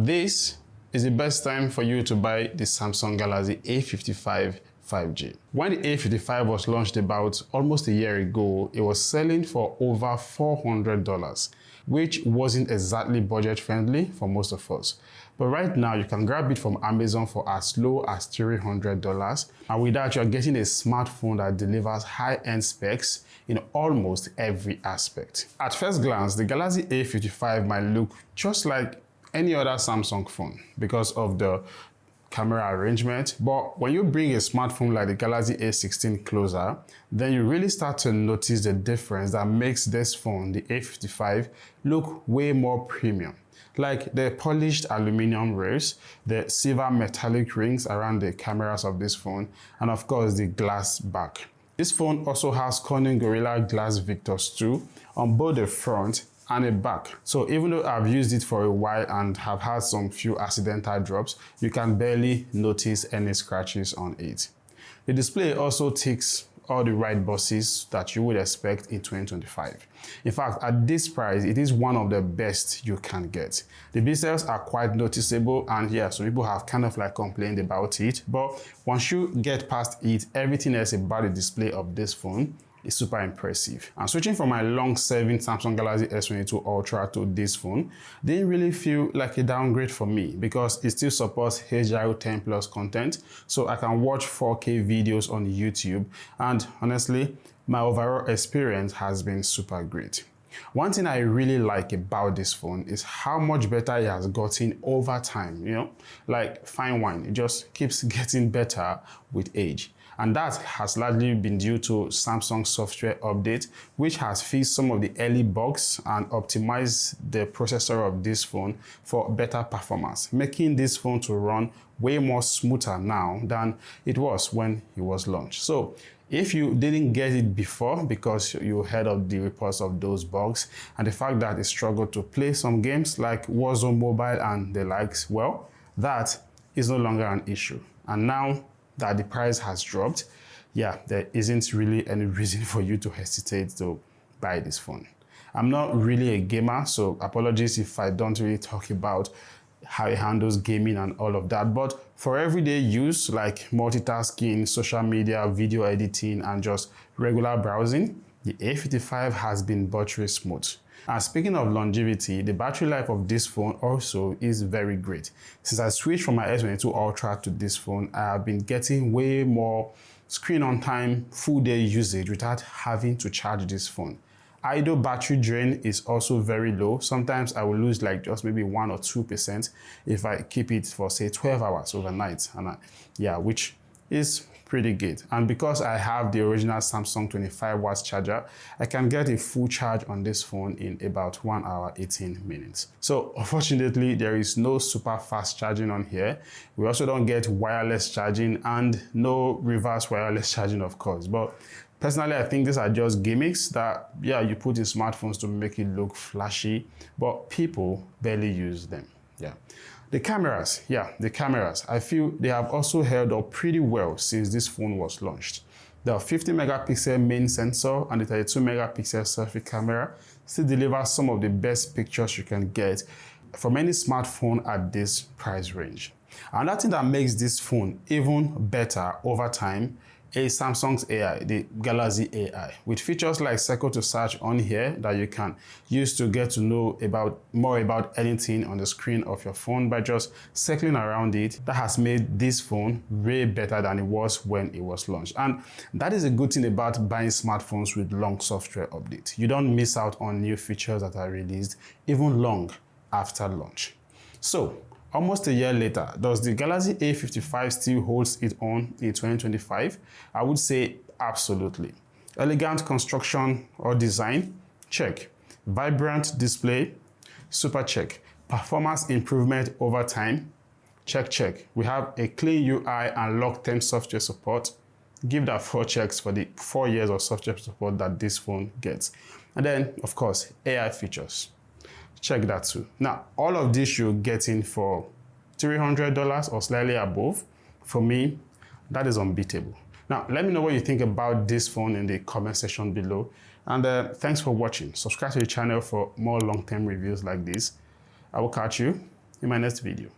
this is the best time for you to buy the Samsung Galaxy A55 5G. When the A55 was launched about almost a year ago, it was selling for over $400, which wasn't exactly budget friendly for most of us. But right now, you can grab it from Amazon for as low as $300. And with that, you're getting a smartphone that delivers high-end specs in almost every aspect. At first glance, the Galaxy A55 might look just like any other Samsung phone because of the camera arrangement, but when you bring a smartphone like the Galaxy A16 closer, then you really start to notice the difference that makes this phone, the A55, look way more premium. Like the polished aluminum rails, the silver metallic rings around the cameras of this phone, and of course the glass back. This phone also has Corning Gorilla Glass Victus 2 on both the front and a back. So even though I've used it for a while and have had some few accidental drops, you can barely notice any scratches on it. The display also ticks all the right boxes that you would expect in 2025. In fact, at this price, it is one of the best you can get. The bezels are quite noticeable, and yeah, so people have kind of like complained about it, but once you get past it, everything else about the display of this phone is super impressive. And switching from my long-serving Samsung Galaxy S22 Ultra to this phone didn't really feel like a downgrade for me because it still supports HDR10 Plus content, so I can watch 4K videos on YouTube, and honestly, my overall experience has been super great. One thing I really like about this phone is how much better it has gotten over time, like fine wine, it just keeps getting better with age. And that has largely been due to Samsung's software update, which has fixed some of the early bugs and optimized the processor of this phone for better performance, making this phone to run way more smoother now than it was when it was launched. So if you didn't get it before because you heard of the reports of those bugs and the fact that it struggled to play some games like Warzone Mobile and the likes, well, that is no longer an issue. And now that the price has dropped, yeah, there isn't really any reason for you to hesitate to buy this phone. I'm not really a gamer, so apologies if I don't really talk about how it handles gaming and all of that, but for everyday use like multitasking, social media, video editing, and just regular browsing, the A55 has been buttery smooth. And speaking of longevity, the battery life of this phone also is very great. Since I switched from my S22 Ultra to this phone, I have been getting way more screen on time, full day usage without having to charge this phone. Idle battery drain is also very low. Sometimes I will lose like just maybe 1 or 2% if I keep it for say 12 hours overnight, and which is pretty good. And because I have the original Samsung 25 watts charger, I can get a full charge on this phone in about 1 hour 18 minutes. So unfortunately, there is no super fast charging on here. We also don't get wireless charging and no reverse wireless charging, of course. But personally, I think these are just gimmicks that, you put in smartphones to make it look flashy, but people barely use them. The cameras, I feel they have also held up pretty well since this phone was launched. The 50 megapixel main sensor and the 32 megapixel selfie camera still deliver some of the best pictures you can get from any smartphone at this price range. Another thing that makes this phone even better over time is Samsung's AI, the Galaxy AI, with features like circle to search on here that you can use to get to know more about anything on the screen of your phone by just circling around it. That has made this phone way better than it was when it was launched. And that is a good thing about buying smartphones with long software updates. You don't miss out on new features that are released even long after launch. So, almost a year later, does the Galaxy A55 still holds its own in 2025? I would say absolutely. Elegant construction or design? Check. Vibrant display? Super check. Performance improvement over time? Check. We have a clean UI and long-term software support. Give that 4 checks for the 4 years of software support that this phone gets. And then, of course, AI features. Check that too. Now, all of this you're getting for $300 or slightly above. For me, that is unbeatable. Now, let me know what you think about this phone in the comment section below. And thanks for watching. Subscribe to the channel for more long-term reviews like this. I will catch you in my next video.